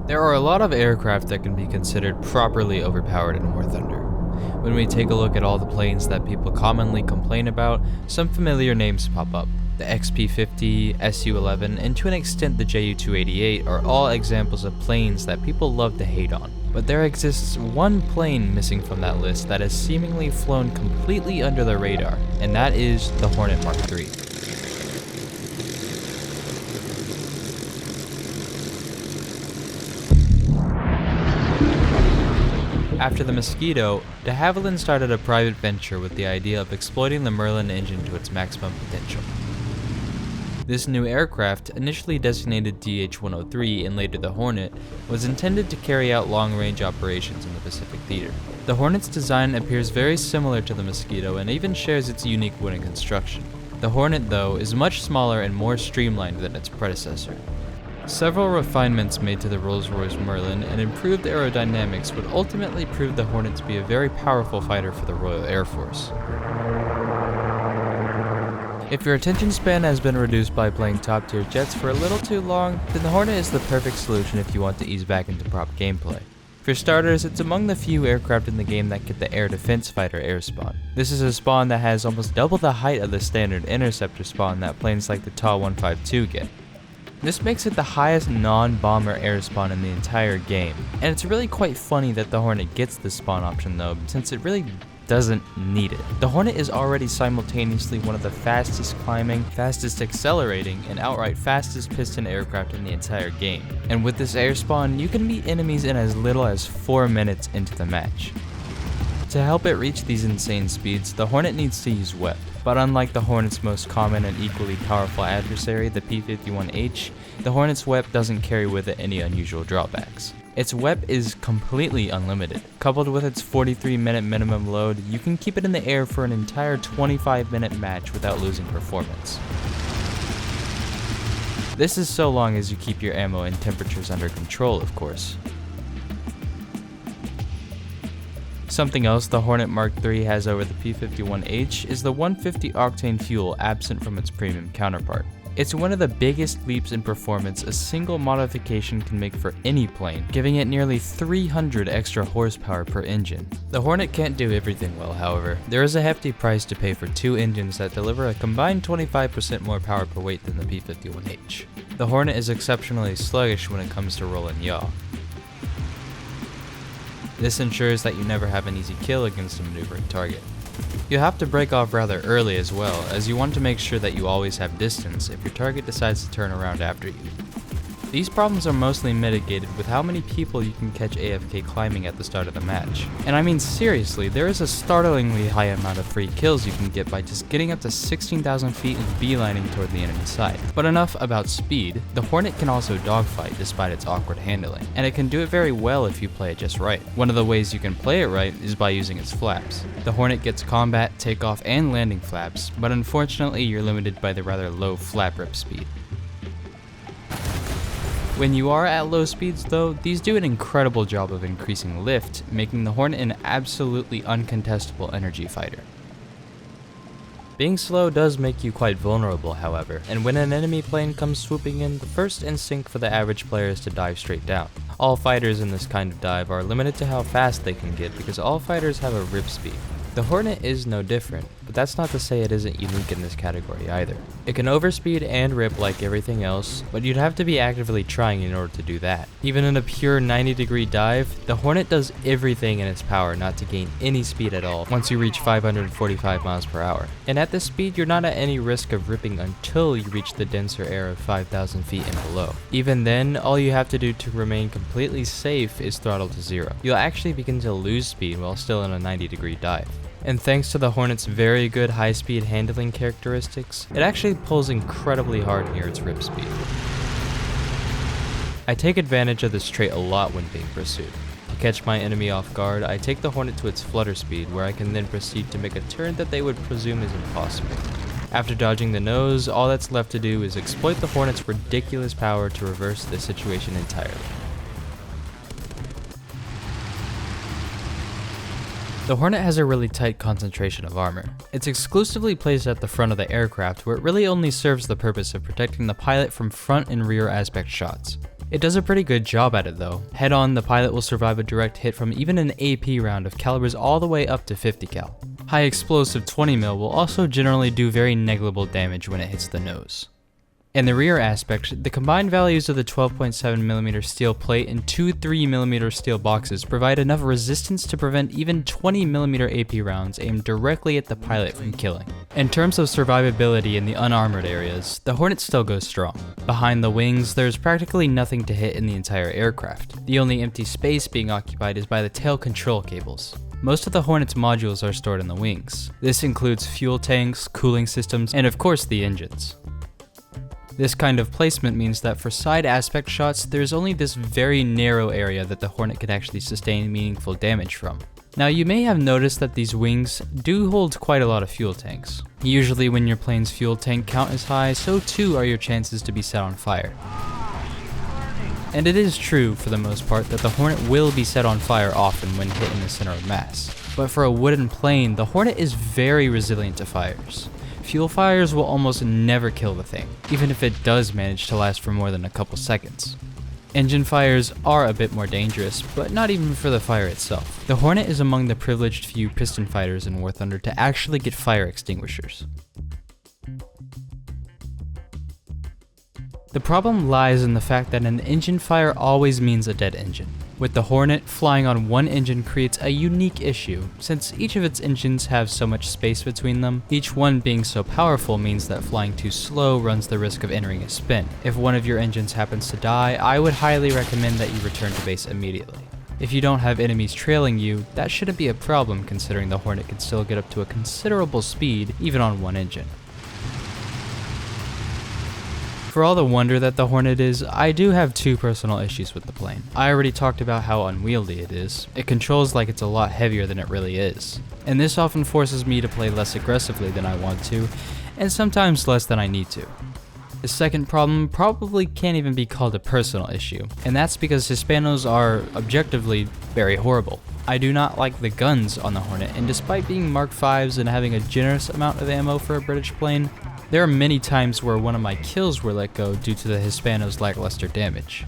There are a lot of aircraft that can be considered properly overpowered in War Thunder. When we take a look at all the planes that people commonly complain about, some familiar names pop up. The XP-50, Su-11, and to an extent the Ju-288 are all examples of planes that people love to hate on. But there exists one plane missing from that list that has seemingly flown completely under the radar, and that is the Hornet Mark III. After the Mosquito, de Havilland started a private venture with the idea of exploiting the Merlin engine to its maximum potential. This new aircraft, initially designated DH-103 and later the Hornet, was intended to carry out long-range operations in the Pacific Theater. The Hornet's design appears very similar to the Mosquito and even shares its unique wooden construction. The Hornet, though, is much smaller and more streamlined than its predecessor. Several refinements made to the Rolls-Royce Merlin and improved aerodynamics would ultimately prove the Hornet to be a very powerful fighter for the Royal Air Force. If your attention span has been reduced by playing top-tier jets for a little too long, then the Hornet is the perfect solution if you want to ease back into prop gameplay. For starters, it's among the few aircraft in the game that get the air defense fighter Airspawn. This is a spawn that has almost double the height of the standard interceptor spawn that planes like the Ta-152 get. This makes it the highest non-bomber air spawn in the entire game, and it's really quite funny that the Hornet gets this spawn option though, since it really doesn't need it. The Hornet is already simultaneously one of the fastest climbing, fastest accelerating, and outright fastest piston aircraft in the entire game. And with this air spawn, you can meet enemies in as little as 4 minutes into the match. To help it reach these insane speeds, the Hornet needs to use WEP. But unlike the Hornet's most common and equally powerful adversary, the P-51H, the Hornet's WEP doesn't carry with it any unusual drawbacks. Its WEP is completely unlimited. Coupled with its 43-minute minimum load, you can keep it in the air for an entire 25-minute match without losing performance. This is so long as you keep your ammo and temperatures under control, of course. Something else the Hornet Mark III has over the P-51H is the 150 octane fuel absent from its premium counterpart. It's one of the biggest leaps in performance a single modification can make for any plane, giving it nearly 300 extra horsepower per engine. The Hornet can't do everything well, however. There is a hefty price to pay for two engines that deliver a combined 25% more power per weight than the P-51H. The Hornet is exceptionally sluggish when it comes to roll and yaw. This ensures that you never have an easy kill against a maneuvering target. You'll have to break off rather early as well, as you want to make sure that you always have distance if your target decides to turn around after you. These problems are mostly mitigated with how many people you can catch AFK climbing at the start of the match. And I mean seriously, there is a startlingly high amount of free kills you can get by just getting up to 16,000 feet and beelining toward the enemy side. But enough about speed, the Hornet can also dogfight despite its awkward handling, and it can do it very well if you play it just right. One of the ways you can play it right is by using its flaps. The Hornet gets combat, takeoff, and landing flaps, but unfortunately you're limited by the rather low flap rip speed. When you are at low speeds though, these do an incredible job of increasing lift, making the Hornet an absolutely uncontestable energy fighter. Being slow does make you quite vulnerable, however, and when an enemy plane comes swooping in, the first instinct for the average player is to dive straight down. All fighters in this kind of dive are limited to how fast they can get because all fighters have a rip speed. The Hornet is no different, but that's not to say it isn't unique in this category either. It can overspeed and rip like everything else, but you'd have to be actively trying in order to do that. Even in a pure 90-degree dive, the Hornet does everything in its power not to gain any speed at all once you reach 545 miles per hour. And at this speed, you're not at any risk of ripping until you reach the denser air of 5,000 feet and below. Even then, all you have to do to remain completely safe is throttle to zero. You'll actually begin to lose speed while still in a 90-degree dive. And thanks to the Hornet's very good high-speed handling characteristics, it actually pulls incredibly hard near its rip speed. I take advantage of this trait a lot when being pursued. To catch my enemy off guard, I take the Hornet to its flutter speed, where I can then proceed to make a turn that they would presume is impossible. After dodging the nose, all that's left to do is exploit the Hornet's ridiculous power to reverse the situation entirely. The Hornet has a really tight concentration of armor. It's exclusively placed at the front of the aircraft, where it really only serves the purpose of protecting the pilot from front and rear aspect shots. It does a pretty good job at it though. Head on, the pilot will survive a direct hit from even an AP round of calibers all the way up to 50 cal. High explosive 20mm will also generally do very negligible damage when it hits the nose. In the rear aspect, the combined values of the 12.7mm steel plate and two 3mm steel boxes provide enough resistance to prevent even 20mm AP rounds aimed directly at the pilot from killing. In terms of survivability in the unarmored areas, the Hornet still goes strong. Behind the wings, there's practically nothing to hit in the entire aircraft. The only empty space being occupied is by the tail control cables. Most of the Hornet's modules are stored in the wings. This includes fuel tanks, cooling systems, and of course the engines. This kind of placement means that for side aspect shots, there's only this very narrow area that the Hornet can actually sustain meaningful damage from. Now you may have noticed that these wings do hold quite a lot of fuel tanks. Usually when your plane's fuel tank count is high, so too are your chances to be set on fire. And it is true, for the most part, that the Hornet will be set on fire often when hit in the center of mass. But for a wooden plane, the Hornet is very resilient to fires. Fuel fires will almost never kill the thing, even if it does manage to last for more than a couple seconds. Engine fires are a bit more dangerous, but not even for the fire itself. The Hornet is among the privileged few piston fighters in War Thunder to actually get fire extinguishers. The problem lies in the fact that an engine fire always means a dead engine. With the Hornet, flying on one engine creates a unique issue, since each of its engines have so much space between them. Each one being so powerful means that flying too slow runs the risk of entering a spin. If one of your engines happens to die, I would highly recommend that you return to base immediately. If you don't have enemies trailing you, that shouldn't be a problem considering the Hornet can still get up to a considerable speed even on one engine. For all the wonder that the Hornet is, I do have two personal issues with the plane. I already talked about how unwieldy it is. It controls like it's a lot heavier than it really is. And this often forces me to play less aggressively than I want to, and sometimes less than I need to. The second problem probably can't even be called a personal issue, and that's because Hispanos are objectively very horrible. I do not like the guns on the Hornet, and despite being Mark Vs and having a generous amount of ammo for a British plane, there are many times where one of my kills were let go due to the Hispanos' lackluster damage.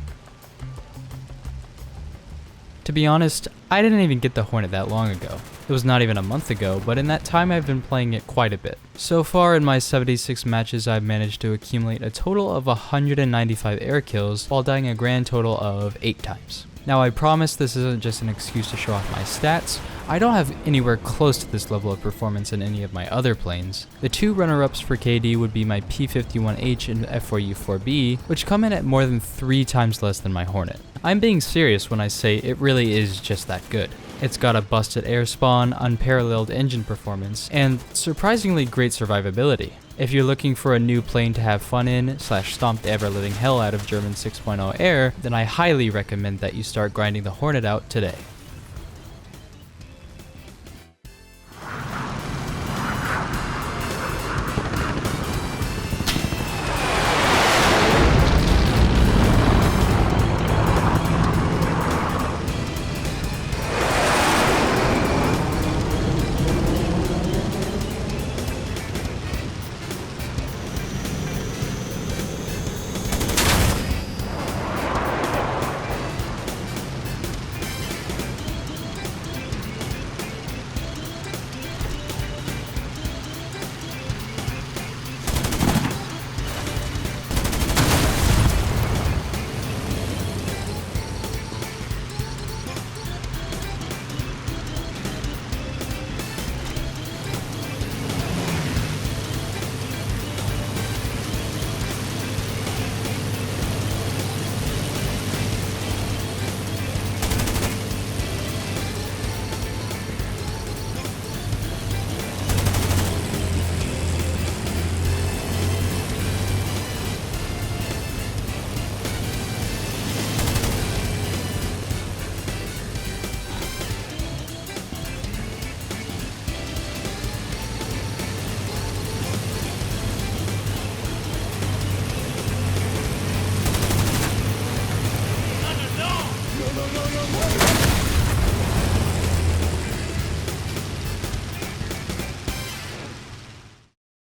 To be honest, I didn't even get the Hornet that long ago. It was not even a month ago, but in that time I've been playing it quite a bit. So far in my 76 matches, I've managed to accumulate a total of 195 air kills while dying a grand total of 8 times. Now I promise this isn't just an excuse to show off my stats. I don't have anywhere close to this level of performance in any of my other planes. The two runner-ups for KD would be my P-51H and F4U-4B, which come in at more than 3 times less than my Hornet. I'm being serious when I say it really is just that good. It's got a busted airspawn, unparalleled engine performance, and surprisingly great survivability. If you're looking for a new plane to have fun in, / stomp the ever-living hell out of German 6.0 air, then I highly recommend that you start grinding the Hornet out today.